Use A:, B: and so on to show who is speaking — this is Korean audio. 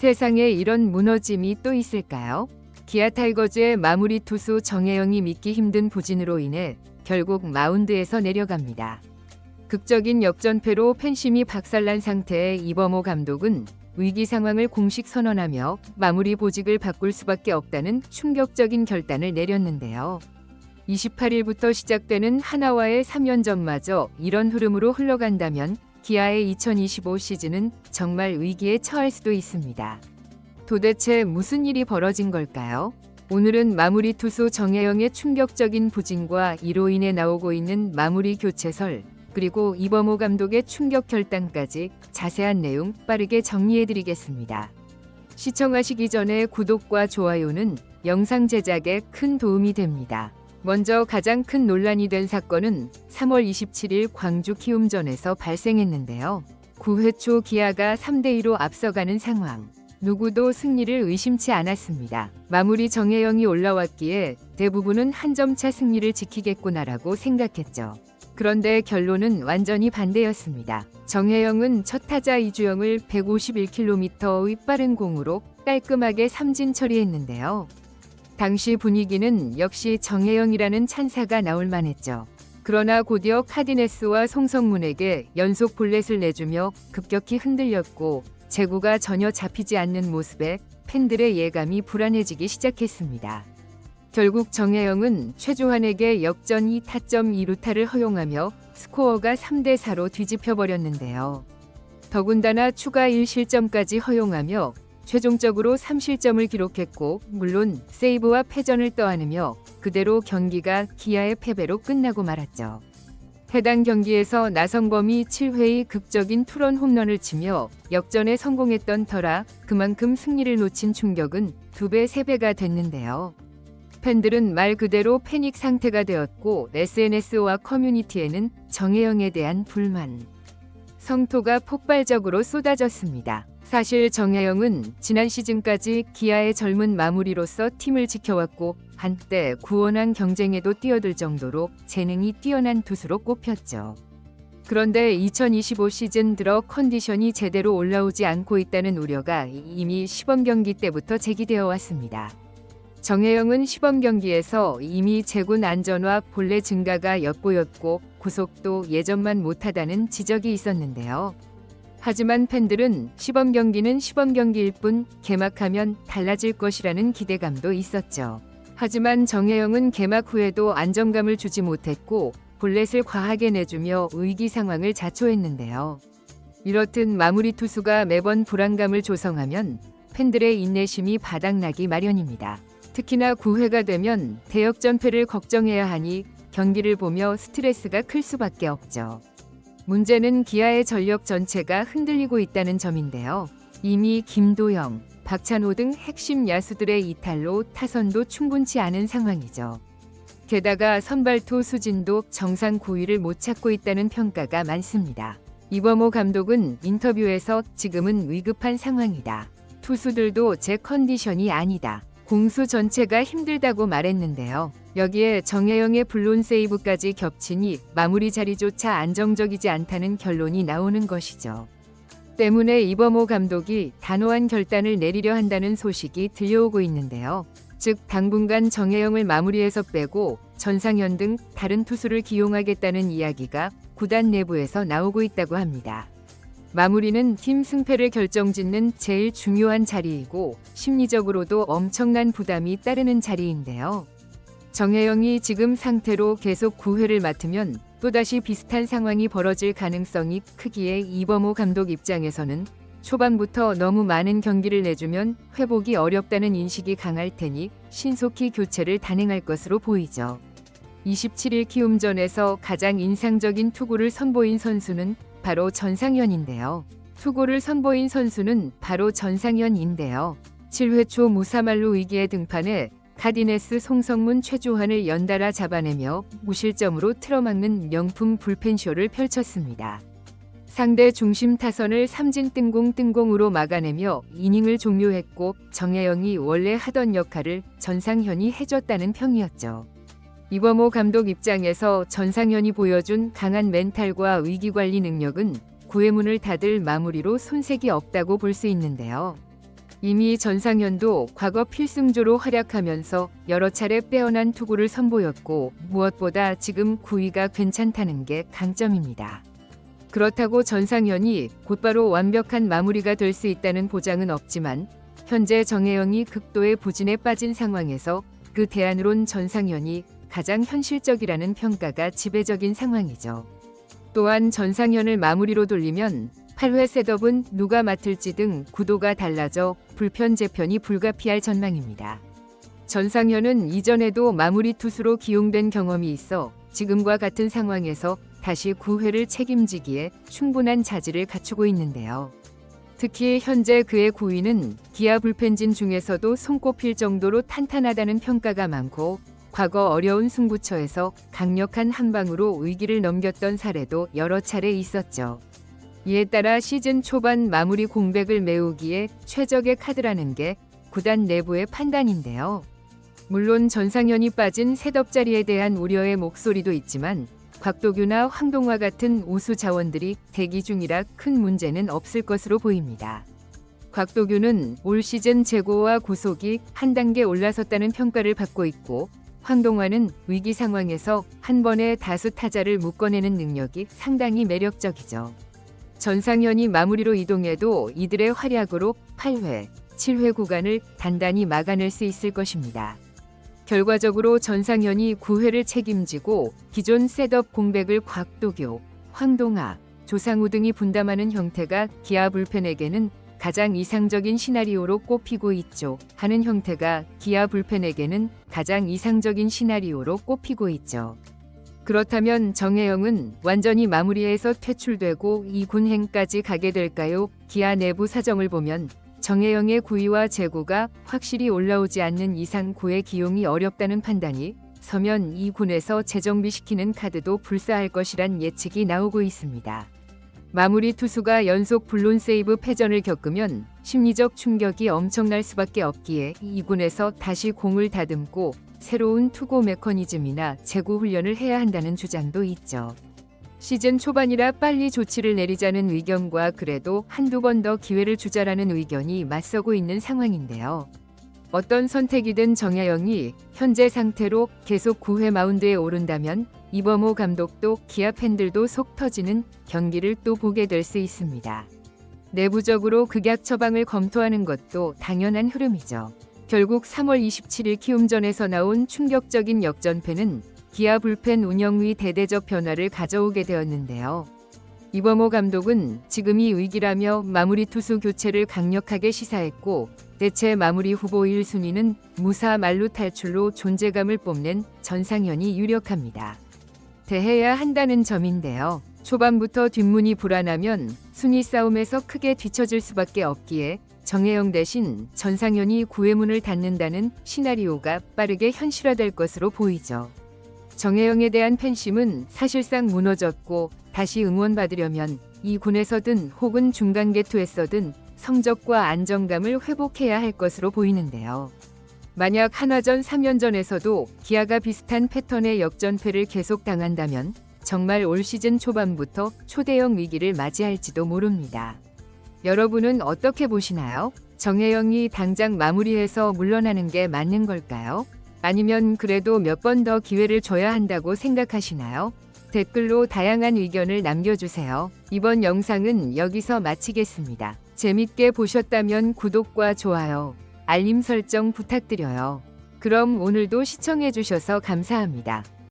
A: 세상에 이런 무너짐이 또 있을까요? 기아 타이거즈의 마무리 투수 정혜영이 믿기 힘든 부진으로 인해 결국 마운드에서 내려갑니다. 극적인 역전패로 팬심이 박살난 상태의 이범호 감독은 위기 상황을 공식 선언하며 마무리 보직을 바꿀 수밖에 없다는 충격적인 결단을 내렸는데요. 28일부터 시작되는 하나와의 3연전마저 이런 흐름으로 흘러간다면 기아의 2025 시즌은 정말 위기에 처할 수도 있습니다. 도대체 무슨 일이 벌어진 걸까요? 오늘은 마무리 투수 정혜영의 충격적인 부진과 이로 인해 나오고 있는 마무리 교체설, 그리고 이범호 감독의 충격 결단까지 자세한 내용 빠르게 정리해드리겠습니다. 시청하시기 전에 구독과 좋아요는 영상 제작에 큰 도움이 됩니다. 먼저 가장 큰 논란이 된 사건은 3월 27일 광주 키움전에서 발생했는데요. 9회 초 기아가 3대2로 앞서가는 상황. 누구도 승리를 의심치 않았습니다. 마무리 정혜영이 올라왔기에 대부분은 한 점 차 승리를 지키겠구나라고 생각했죠. 그런데 결론은 완전히 반대였습니다. 정혜영은 첫 타자 이주영을 151km의 빠른 공으로 깔끔하게 삼진 처리했는데요. 당시 분위기는 역시 정혜영이라는 찬사가 나올 만했죠. 그러나 곧이어 카디네스와 송성문에게 연속 볼넷을 내주며 급격히 흔들렸고 제구가 전혀 잡히지 않는 모습에 팬들의 예감이 불안해지기 시작했습니다. 결국 정혜영은 최조한에게 역전 2타점 2루타를 허용하며 스코어가 3대4로 뒤집혀버렸는데요. 더군다나 추가 1실점까지 허용하며 최종적으로 3실점을 기록했고 물론 세이브와 패전을 떠안으며 그대로 경기가 기아의 패배로 끝나고 말았죠. 해당 경기에서 나성범이 7회의 극적인 투런 홈런을 치며 역전에 성공했던 터라 그만큼 승리를 놓친 충격은 2배, 3배가 됐는데요. 팬들은 말 그대로 패닉 상태가 되었고 SNS와 커뮤니티에는 정혜영에 대한 불만, 성토가 폭발적으로 쏟아졌습니다. 사실 정혜영은 지난 시즌까지 기아의 젊은 마무리로서 팀을 지켜왔고 한때 구원왕 경쟁에도 뛰어들 정도로 재능이 뛰어난 투수로 꼽혔죠. 그런데 2025 시즌 들어 컨디션이 제대로 올라오지 않고 있다는 우려가 이미 시범 경기 때부터 제기되어 왔습니다. 정혜영은 시범 경기에서 이미 제군 안전화 볼넷 증가가 엿보였고 구속도 예전만 못하다는 지적이 있었는데요. 하지만 팬들은 시범 경기는 시범 경기일 뿐 개막하면 달라질 것이라는 기대감도 있었죠. 하지만 정혜영은 개막 후에도 안정감을 주지 못했고 볼넷을 과하게 내주며 위기 상황을 자초했는데요. 이렇듯 마무리 투수가 매번 불안감을 조성하면 팬들의 인내심이 바닥나기 마련입니다. 특히나 9회가 되면 대역전패를 걱정해야 하니 경기를 보며 스트레스가 클 수밖에 없죠. 문제는 기아의 전력 전체가 흔들리고 있다는 점인데요. 이미 김도영, 박찬호 등 핵심 야수들의 이탈로 타선도 충분치 않은 상황이죠. 게다가 선발투 수진도 정상 고위를 못 찾고 있다는 평가가 많습니다. 이범호 감독은 인터뷰에서 지금은 위급한 상황이다. 투수들도 제 컨디션이 아니다. 공수 전체가 힘들다고 말했는데요. 여기에 정혜영의 불론 세이브까지 겹치니 마무리 자리조차 안정적이지 않다는 결론이 나오는 것이죠. 때문에 이범호 감독이 단호한 결단을 내리려 한다는 소식이 들려오고 있는데요. 즉 당분간 정혜영을 마무리에서 빼고 전상현 등 다른 투수를 기용하겠다는 이야기가 구단 내부에서 나오고 있다고 합니다. 마무리는 팀 승패를 결정짓는 제일 중요한 자리이고 심리적으로도 엄청난 부담이 따르는 자리인데요. 정혜영이 지금 상태로 계속 9회를 맡으면 또다시 비슷한 상황이 벌어질 가능성이 크기에 이범호 감독 입장에서는 초반부터 너무 많은 경기를 내주면 회복이 어렵다는 인식이 강할 테니 신속히 교체를 단행할 것으로 보이죠. 27일 키움전에서 가장 인상적인 투구를 선보인 선수는 바로 전상현인데요. 투구를 선보인 선수는 바로 전상현인데요. 7회 초 무사말로 위기에 등판해 카디네스 송성문 최조한을 연달아 잡아내며 무실점으로 틀어막는 명품 불펜쇼를 펼쳤습니다. 상대 중심 타선을 삼진 뜬공으로 막아내며 이닝을 종료했고 정혜영이 원래 하던 역할을 전상현이 해줬다는 평이었죠. 이범호 감독 입장에서 전상현이 보여준 강한 멘탈과 위기관리 능력은 9회 문을 닫을 마무리로 손색이 없다고 볼 수 있는데요. 이미 전상현도 과거 필승조로 활약하면서 여러 차례 빼어난 투구를 선보였고 무엇보다 지금 구위가 괜찮다는 게 강점입니다. 그렇다고 전상현이 곧바로 완벽한 마무리가 될 수 있다는 보장은 없지만 현재 정혜영이 극도의 부진에 빠진 상황에서 그 대안으론 전상현이 가장 현실적이라는 평가가 지배적인 상황이죠. 또한 전상현을 마무리로 돌리면 8회 셋업은 누가 맡을지 등 구도가 달라져 불편재편이 불가피할 전망입니다. 전상현은 이전에도 마무리 투수로 기용된 경험이 있어 지금과 같은 상황에서 다시 9회를 책임지기에 충분한 자질을 갖추고 있는데요. 특히 현재 그의 구위는 기아 불펜진 중에서도 손꼽힐 정도로 탄탄하다는 평가가 많고 과거 어려운 승부처에서 강력한 한 방으로 위기를 넘겼던 사례도 여러 차례 있었죠. 이에 따라 시즌 초반 마무리 공백을 메우기에 최적의 카드라는 게 구단 내부의 판단인데요. 물론 전상현이 빠진 셋업 자리에 대한 우려의 목소리도 있지만 곽도규나 황동화 같은 우수 자원들이 대기 중이라 큰 문제는 없을 것으로 보입니다. 곽도규는 올 시즌 재고와 구속이 한 단계 올라섰다는 평가를 받고 있고 황동화는 위기 상황에서 한 번에 다수 타자를 묶어내는 능력이 상당히 매력적이죠. 전상현이 마무리로 이동해도 이들의 활약으로 8회, 7회 구간을 단단히 막아낼 수 있을 것입니다. 결과적으로 전상현이 9회를 책임지고 기존 셋업 공백을 곽도교, 황동하, 조상우 등이 분담하는 형태가 기아 불펜에게는 가장 이상적인 시나리오로 꼽히고 있죠. 하는 형태가 기아 불펜에게는 가장 이상적인 시나리오로 꼽히고 있죠. 그렇다면 정혜영은 완전히 마무리해서 퇴출되고 2군행까지 가게 될까요? 기아 내부 사정을 보면 정혜영의 구위와 재고가 확실히 올라오지 않는 이상 9회 기용이 어렵다는 판단이 서면 2군에서 재정비시키는 카드도 불사할 것이란 예측이 나오고 있습니다. 마무리 투수가 연속 불론 세이브 패전을 겪으면 심리적 충격이 엄청날 수밖에 없기에 2군에서 다시 공을 다듬고 새로운 투고 메커니즘이나 재고 훈련을 해야 한다는 주장도 있죠. 시즌 초반이라 빨리 조치를 내리자는 의견과 그래도 한두 번 더 기회를 주자라는 의견이 맞서고 있는 상황인데요. 어떤 선택이든 정혜영이 현재 상태로 계속 9회 마운드에 오른다면 이범호 감독도 기아 팬들도 속 터지는 경기를 또 보게 될 수 있습니다. 내부적으로 극약 처방을 검토하는 것도 당연한 흐름이죠. 결국 3월 27일 키움전에서 나온 충격적인 역전패는 기아 불펜 운영 위 대대적 변화를 가져오게 되었는데요. 이범호 감독은 지금이 위기라며 마무리 투수 교체를 강력하게 시사했고 대체 마무리 후보 1순위는 무사 만루 탈출로 존재감을 뽐낸 전상현이 유력합니다. 대해야 한다는 점인데요. 초반부터 뒷문이 불안하면 순위 싸움에서 크게 뒤처질 수밖에 없기에 정혜영 대신 전상현이 9회 문을 닫는다는 시나리오가 빠르게 현실화될 것으로 보이죠. 정혜영에 대한 팬심은 사실상 무너졌고 다시 응원받으려면 이 군에서든 혹은 중간 계투에서든 성적과 안정감을 회복해야 할 것으로 보이는데요. 만약 한화전 3연전에서도 기아가 비슷한 패턴의 역전패를 계속 당한다면 정말 올 시즌 초반부터 초대형 위기를 맞이할지도 모릅니다. 여러분은 어떻게 보시나요? 정혜영이 당장 마무리해서 물러나는 게 맞는 걸까요? 아니면 그래도 몇 번 더 기회를 줘야 한다고 생각하시나요? 댓글로 다양한 의견을 남겨주세요. 이번 영상은 여기서 마치겠습니다. 재밌게 보셨다면 구독과 좋아요, 알림 설정 부탁드려요. 그럼 오늘도 시청해주셔서 감사합니다.